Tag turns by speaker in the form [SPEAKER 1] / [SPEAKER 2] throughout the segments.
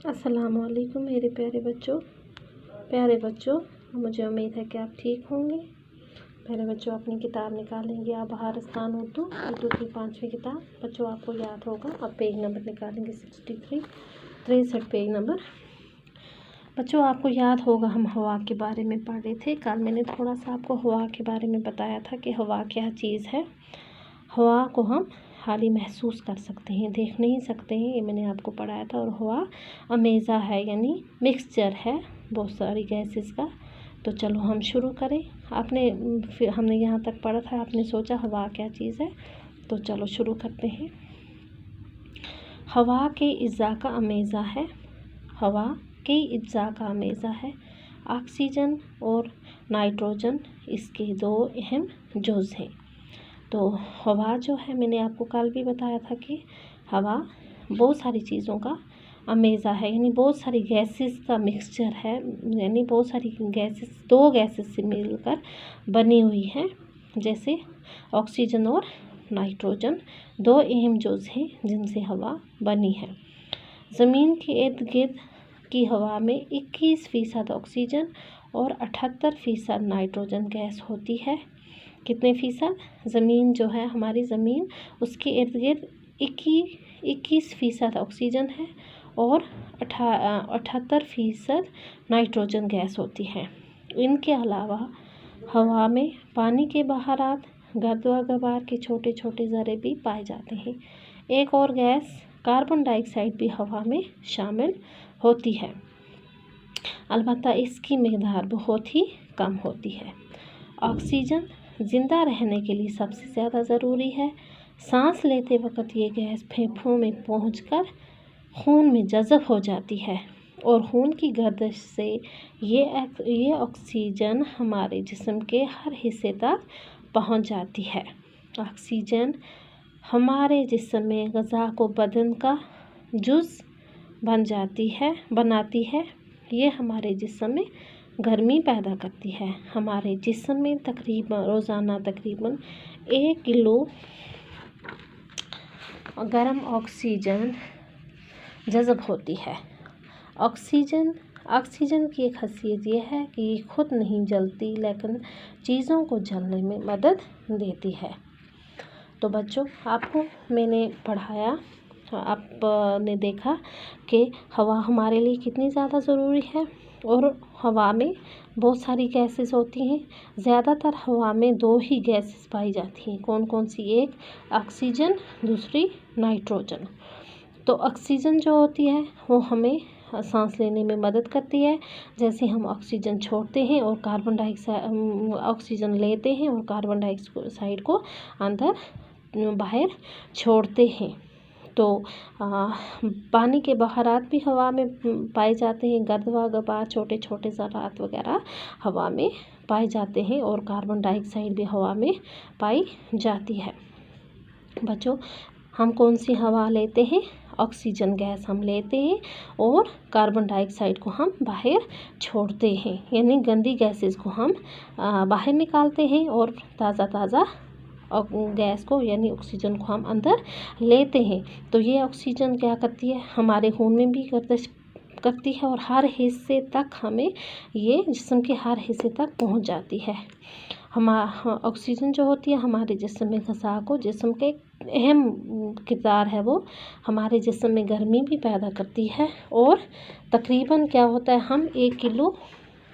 [SPEAKER 1] अस्सलामुअलैकुम मेरे प्यारे बच्चों, मुझे उम्मीद है कि आप ठीक होंगे। प्यारे बच्चों, अपनी किताब निकालेंगे आप बहारस्तान उर्दू की 5वीं किताब। बच्चों, आपको याद होगा, अब पेज नंबर निकालेंगे 63 पेज नंबर। बच्चों, आपको याद होगा हम हवा के बारे में पढ़ रहे थे। कल मैंने थोड़ा सा आपको हवा के बारे में बताया था कि हवा क्या चीज़ है। हवा को हम खाली महसूस कर सकते हैं, देख नहीं सकते हैं, ये मैंने आपको पढ़ाया था। और हवा अमेज़ा है, यानी मिक्सचर है बहुत सारी गैसेस का। तो चलो हम शुरू करें। फिर हमने यहाँ तक पढ़ा था, आपने सोचा हवा क्या चीज़ है, तो चलो शुरू करते हैं। हवा के इज़्ज़ा का अमेज़ा है, हवा के इज़्ज़ा का अमेज़ा है। ऑक्सीजन और नाइट्रोजन इसके दो अहम जुज़ हैं। तो हवा जो है, मैंने आपको कल भी बताया था कि हवा बहुत सारी चीज़ों का अमेज़ा है, यानी बहुत सारी गैसेस का मिक्सचर है, यानी बहुत सारी गैसेस, दो गैसेस से मिलकर बनी हुई है। जैसे ऑक्सीजन और नाइट्रोजन दो अहम जुज़ हैं जिनसे हवा बनी है। ज़मीन के इर्द गिर्द की हवा में 21% ऑक्सीजन और 78% नाइट्रोजन गैस होती है। कितने फ़ीसद? ज़मीन जो है, हमारी ज़मीन, उसके इर्द गिर्द 21% ऑक्सीजन है और 78% नाइट्रोजन गैस होती है। इनके अलावा हवा में पानी के बहारात, गर्द व गुबार के छोटे छोटे ज़र्रे भी पाए जाते हैं। एक और गैस कार्बन डाइऑक्साइड भी हवा में शामिल होती है, अलबत्ता इसकी मिक़दार बहुत ही कम होती है। ऑक्सीजन ज़िंदा रहने के लिए सबसे ज़्यादा ज़रूरी है। सांस लेते वक्त ये गैस फेफड़ों में पहुंचकर खून में जज़ब हो जाती है और खून की गर्दिश से ये ऑक्सीजन हमारे जिस्म के हर हिस्से तक पहुंच जाती है। ऑक्सीजन हमारे जिस्म में ग़िज़ा को बदन का जुज़ बनाती है। ये हमारे जिस्म में गर्मी पैदा करती है। हमारे जिस्म में रोज़ाना तकरीबन 1 किलो गर्म ऑक्सीजन जज़ब होती है। ऑक्सीजन की एक ख़ासियत यह है कि ये खुद नहीं जलती, लेकिन चीज़ों को जलने में मदद देती है। तो बच्चों, आपको मैंने पढ़ाया, आपने देखा कि हवा हमारे लिए कितनी ज़्यादा ज़रूरी है। और हवा में बहुत सारी गैसेस होती हैं। ज़्यादातर हवा में दो ही गैसेस पाई जाती हैं। कौन कौन सी? एक ऑक्सीजन, दूसरी नाइट्रोजन। तो ऑक्सीजन जो होती है वो हमें सांस लेने में मदद करती है। जैसे हम ऑक्सीजन छोड़ते हैं और ऑक्सीजन लेते हैं और कार्बन डाइऑक्साइड को बाहर छोड़ते हैं। तो पानी के बहारात भी हवा में पाए जाते हैं। गर्द व गुबार, छोटे छोटे ज़रात वगैरह हवा में पाए जाते हैं और कार्बन डाइऑक्साइड भी हवा में पाई जाती है। बच्चों, हम कौन सी हवा लेते हैं? ऑक्सीजन गैस हम लेते हैं और कार्बन डाइऑक्साइड को हम बाहर छोड़ते हैं, यानी गंदी गैसेस को हम बाहर निकालते हैं और ताज़ा गैस को, यानी ऑक्सीजन को हम अंदर लेते हैं। तो ये ऑक्सीजन क्या करती है? हमारे खून में भी गर्दिश करती है और हर हिस्से तक, हमें ये जिस्म के हर हिस्से तक पहुंच जाती है। ऑक्सीजन जो होती है हमारे जिस्म में ग़िज़ा को, जिस्म के अहम किरदार है वो, हमारे जिस्म में गर्मी भी पैदा करती है। और तकरीबन क्या होता है, हम 1 किलो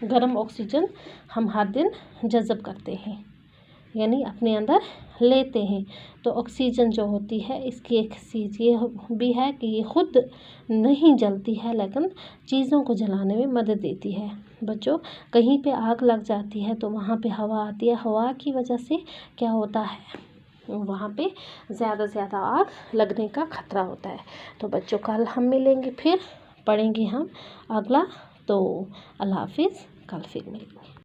[SPEAKER 1] गर्म ऑक्सीजन हम हर दिन जज़ब करते हैं, यानी अपने अंदर लेते हैं। तो ऑक्सीजन जो होती है, इसकी एक चीज़ ये भी है कि ये खुद नहीं जलती है, लेकिन चीज़ों को जलाने में मदद देती है। बच्चों, कहीं पे आग लग जाती है तो वहाँ पे हवा आती है। हवा की वजह से क्या होता है, वहाँ पे ज़्यादा आग लगने का ख़तरा होता है। तो बच्चों, कल हम मिलेंगे, फिर पढ़ेंगे हम अगला। तो अल्लाह हाफिज़, कल फिर मिलेंगे।